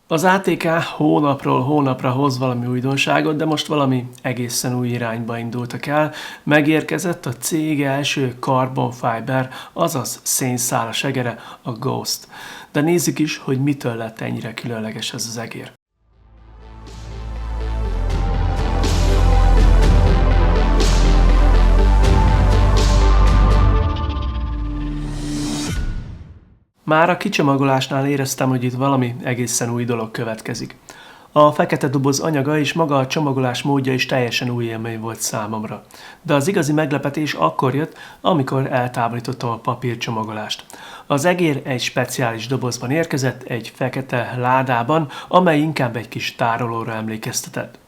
Az ATK hónapról hónapra hoz valami újdonságot, de most valami egészen új irányba indultak el. Megérkezett a cég első carbon fiber, azaz szénszálas egere, a Ghost. De nézzük is, hogy mitől lett ennyire különleges ez az egér. Már a kicsomagolásnál éreztem, hogy itt valami egészen új dolog következik. A fekete doboz anyaga és maga a csomagolás módja is teljesen új élmény volt számomra. De az igazi meglepetés akkor jött, amikor eltávolítottam a papírcsomagolást. Az egér egy speciális dobozban érkezett, egy fekete ládában, amely inkább egy kis tárolóra emlékeztetett.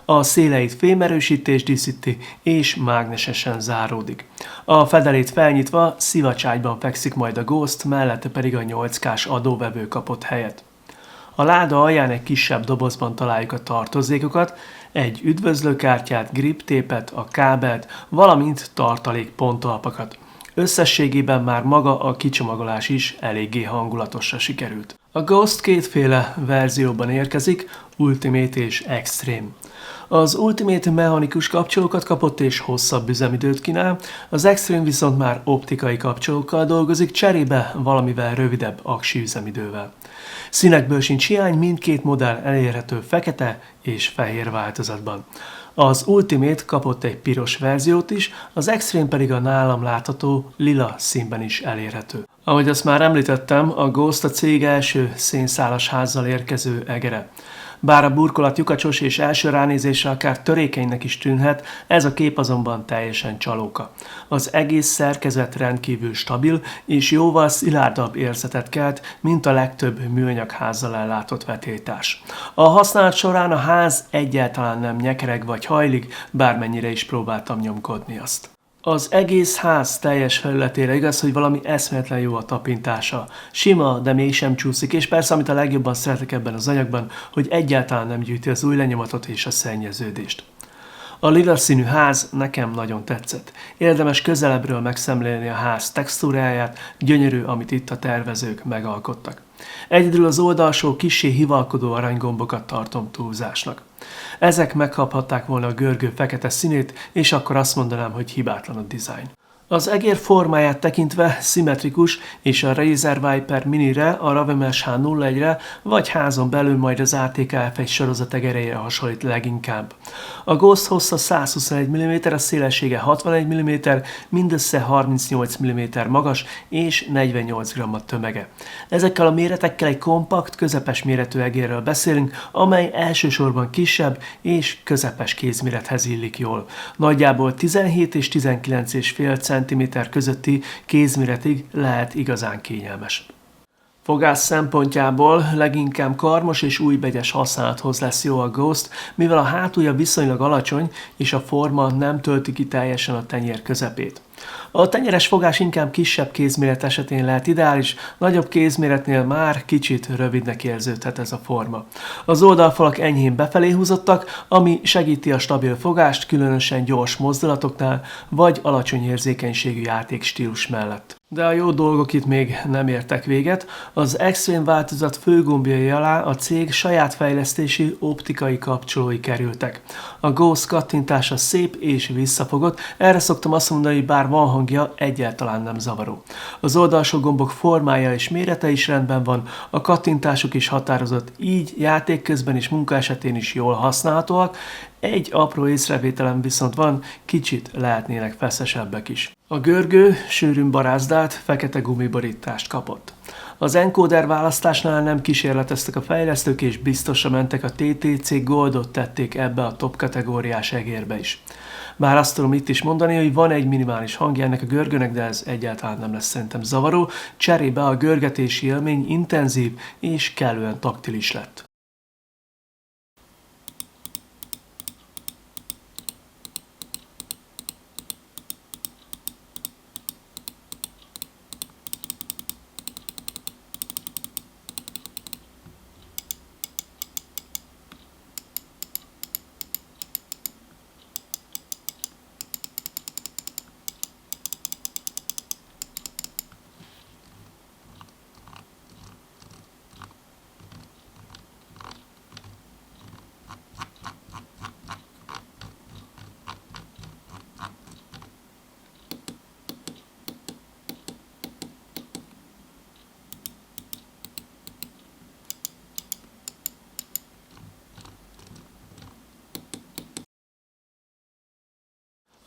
A széleit fémerősítés díszíti és mágnesesen záródik. A fedelét felnyitva szivacságyban fekszik majd a Ghost, mellette pedig a 8K-s adóvevő kapott helyet. A láda alján egy kisebb dobozban találjuk a tartozékokat, egy üdvözlőkártyát, griptépet, a kábelt, valamint tartalékpontalpakat. Összességében már maga a kicsomagolás is eléggé hangulatosra sikerült. A Ghost kétféle verzióban érkezik, Ultimate és Extreme. Az Ultimate mechanikus kapcsolókat kapott és hosszabb üzemidőt kínál, az Extreme viszont már optikai kapcsolókkal dolgozik, cserébe valamivel rövidebb aksi üzemidővel. Színekből sincs hiány, mindkét modell elérhető fekete és fehér változatban. Az Ultimate kapott egy piros verziót is, az Extreme pedig a nálam látható lila színben is elérhető. Ahogy azt már említettem, a Ghost a cég első szénszálas házzal érkező egere. Bár a burkolat lyukacsos és első ránézésre akár törékenynek is tűnhet, ez a kép azonban teljesen csalóka. Az egész szerkezet rendkívül stabil és jóval szilárdabb érzetet kelt, mint a legtöbb műanyag házzal ellátott vetélytárs. A használat során a ház egyáltalán nem nyekereg vagy hajlik, bármennyire is próbáltam nyomkodni azt. Az egész ház teljes felületére igaz, hogy valami eszméletlen jó a tapintása. Sima, de mégsem csúszik, és persze, amit a legjobban szeretek ebben az anyagban, hogy egyáltalán nem gyűjti az új lenyomatot és a szennyeződést. A lila színű ház nekem nagyon tetszett. Érdemes közelebbről megszemlélni a ház textúráját, gyönyörű, amit itt a tervezők megalkottak. Egyedül az oldalsó kissé hivalkodó aranygombokat tartom túlzásnak. Ezek megkaphatták volna a görgő fekete színét, és akkor azt mondanám, hogy hibátlan a dizájn. Az egér formáját tekintve szimmetrikus, és a Razer Viper Minire, a Ravemesh H01-re, vagy házon belül majd az ATK F1 sorozat egereire hasonlít leginkább. A Ghost hossza 121 mm, a szélessége 61 mm, mindössze 38 mm magas és 48 g a tömege. Ezekkel a méretekkel egy kompakt, közepes méretű egérről beszélünk, amely elsősorban kisebb és közepes kézmérethez illik jól. Nagyjából 17 és 19,5 cm közötti kézméretig lehet igazán kényelmes. Fogás szempontjából leginkább karmos és újbegyes használathoz lesz jó a Ghost, mivel a hátulja viszonylag alacsony és a forma nem tölti ki teljesen a tenyér közepét. A tenyeres fogás inkább kisebb kézméret esetén lehet ideális, nagyobb kézméretnél már kicsit rövidnek érződhet ez a forma. Az oldalfalak enyhén befelé húzottak, ami segíti a stabil fogást, különösen gyors mozdulatoknál, vagy alacsony érzékenységű játékstílus mellett. De a jó dolgok itt még nem értek véget. Az Extreme változat főgombjai alá a cég saját fejlesztési optikai kapcsolói kerültek. A Ghost kattintása szép és visszafogott, erre szoktam azt mondani, hogy bár van hangja, egyáltalán nem zavaró. Az oldalsó gombok formája és mérete is rendben van, a kattintásuk is határozott, így játék közben és munka esetén is jól használhatóak. Egy apró észrevételem viszont van, kicsit lehetnének fesszesebbek is. A görgő sűrűn barázdált, fekete gumiborítást kapott. Az encoder választásnál nem kísérleteztek a fejlesztők és biztosra mentek, a TTC Goldot tették ebbe a top kategóriás egérbe is. Bár azt tudom itt is mondani, hogy van egy minimális hangja ennek a görgőnek, de ez egyáltalán nem lesz szerintem zavaró, cserébe a görgetési élmény intenzív és kellően taktilis lett.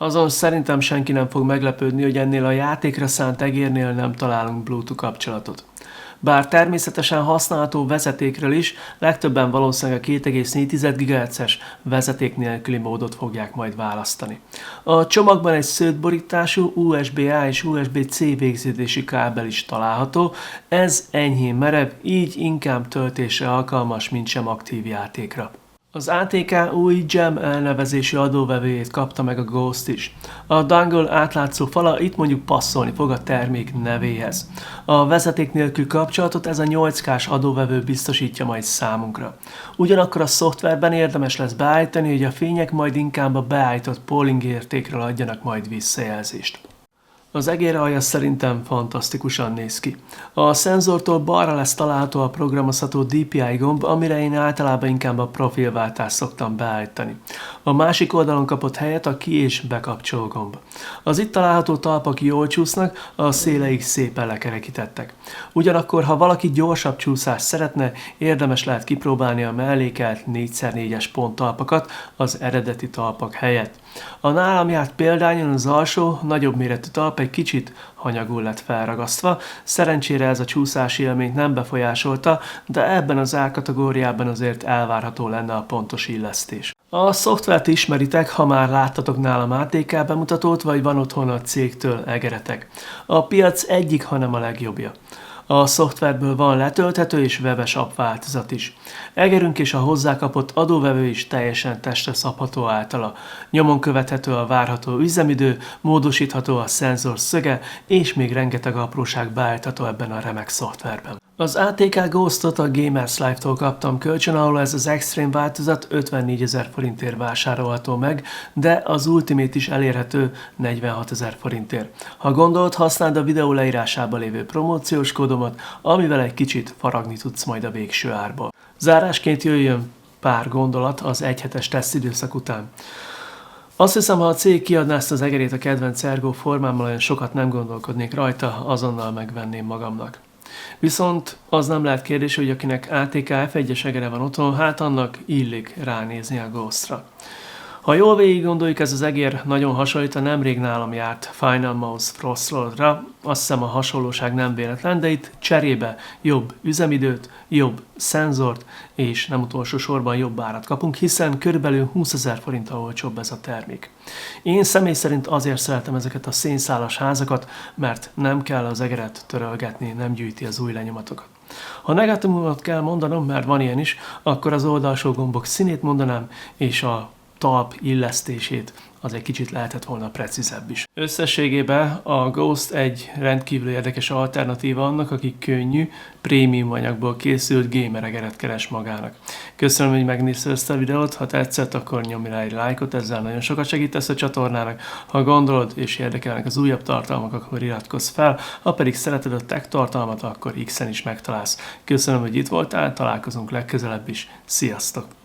Azon szerintem senki nem fog meglepődni, hogy ennél a játékra szánt egérnél nem találunk Bluetooth kapcsolatot. Bár természetesen használható vezetékről is, legtöbben valószínűleg a 2,4 GHz-es vezeték nélküli módot fogják majd választani. A csomagban egy szőttborítású USB-A és USB-C végződési kábel is található, ez enyhén merev, így inkább töltésre alkalmas, mint sem aktív játékra. Az ATK új Gem elnevezésű adóvevőjét kapta meg a Ghost is. A dongle átlátszó fala itt mondjuk passzolni fog a termék nevéhez. A vezeték nélkül kapcsolatot ez a 8K-s adóvevő biztosítja majd számunkra. Ugyanakkor a szoftverben érdemes lesz beállítani, hogy a fények majd inkább a beállított polling értékről adjanak majd visszajelzést. Az egér alja szerintem fantasztikusan néz ki. A szenzortól balra lesz található a programozható DPI gomb, amire én általában inkább a profilváltást szoktam beállítani. A másik oldalon kapott helyet a ki- és bekapcsoló gomb. Az itt található talpak jól csúsznak, a széleik szépen lekerekítettek. Ugyanakkor, ha valaki gyorsabb csúszást szeretne, érdemes lehet kipróbálni a mellékelt 4x4-es ponttalpakat az eredeti talpak helyett. A nálam járt példányon az alsó, nagyobb méretű talp egy kicsit hanyagul lett felragasztva, szerencsére ez a csúszási élményt nem befolyásolta, de ebben az árkategóriában azért elvárható lenne a pontos illesztés. A szoftvert ismeritek, ha már láttatok nálam ATK bemutatót, vagy van otthon a cégtől egeretek. A piac egyik, hanem a legjobbja. A szoftverből van letölthető és webes app változat is. Egerünk és a hozzákapott adóvevő is teljesen testre szabható általa. Nyomon követhető a várható üzemidő, módosítható a szenzor szöge, és még rengeteg apróság beállítható ebben a remek szoftverben. Az ATK Ghostot a Gamers Life-tól kaptam kölcsön, ahol ez az Extreme változat 54 000 forintért vásárolható meg, de az Ultimate is elérhető 46 000 forintért. Ha gondolod, használd a videó leírásában lévő promóciós kódomat, amivel egy kicsit faragni tudsz majd a végső árból. Zárásként jöjjön pár gondolat az egyhetes tesztidőszak után. Azt hiszem, ha a cég kiadná ezt az egerét a kedvenc Ergo formámmal, olyan sokat nem gondolkodnék rajta, azonnal megvenném magamnak. Viszont az nem lehet kérdés, hogy akinek ATK F1-es egere van otthon, hát annak illik ránézni a Ghostra. Ha jól végig gondoljuk, ez az egér nagyon hasonlít a nemrég nálam járt Final Mouse Frostlordra, azt hiszem a hasonlóság nem véletlen, de itt cserébe jobb üzemidőt, jobb szenzort, és nem utolsó sorban jobb árat kapunk, hiszen körülbelül 20 000 forinttal olcsóbb ez a termék. Én személy szerint azért szeretem ezeket a szénszálas házakat, mert nem kell az egeret törölgetni, nem gyűjti az új lenyomatokat. Ha negatívumot kell mondanom, mert van ilyen is, akkor az oldalsó gombok színét mondanám, és a talp illesztését, az egy kicsit lehetett volna precízebb is. Összességében a Ghost egy rendkívül érdekes alternatíva annak, aki könnyű, prémium anyagból készült gamer egeret keres magának. Köszönöm, hogy megnézted ezt a videót, ha tetszett, akkor nyomj rá egy lájkot, ezzel nagyon sokat segítesz a csatornának. Ha gondolod és érdekelnek az újabb tartalmak, akkor iratkozz fel, ha pedig szereted a tech tartalmat, akkor X-en is megtalálsz. Köszönöm, hogy itt voltál, találkozunk legközelebb is. Sziasztok!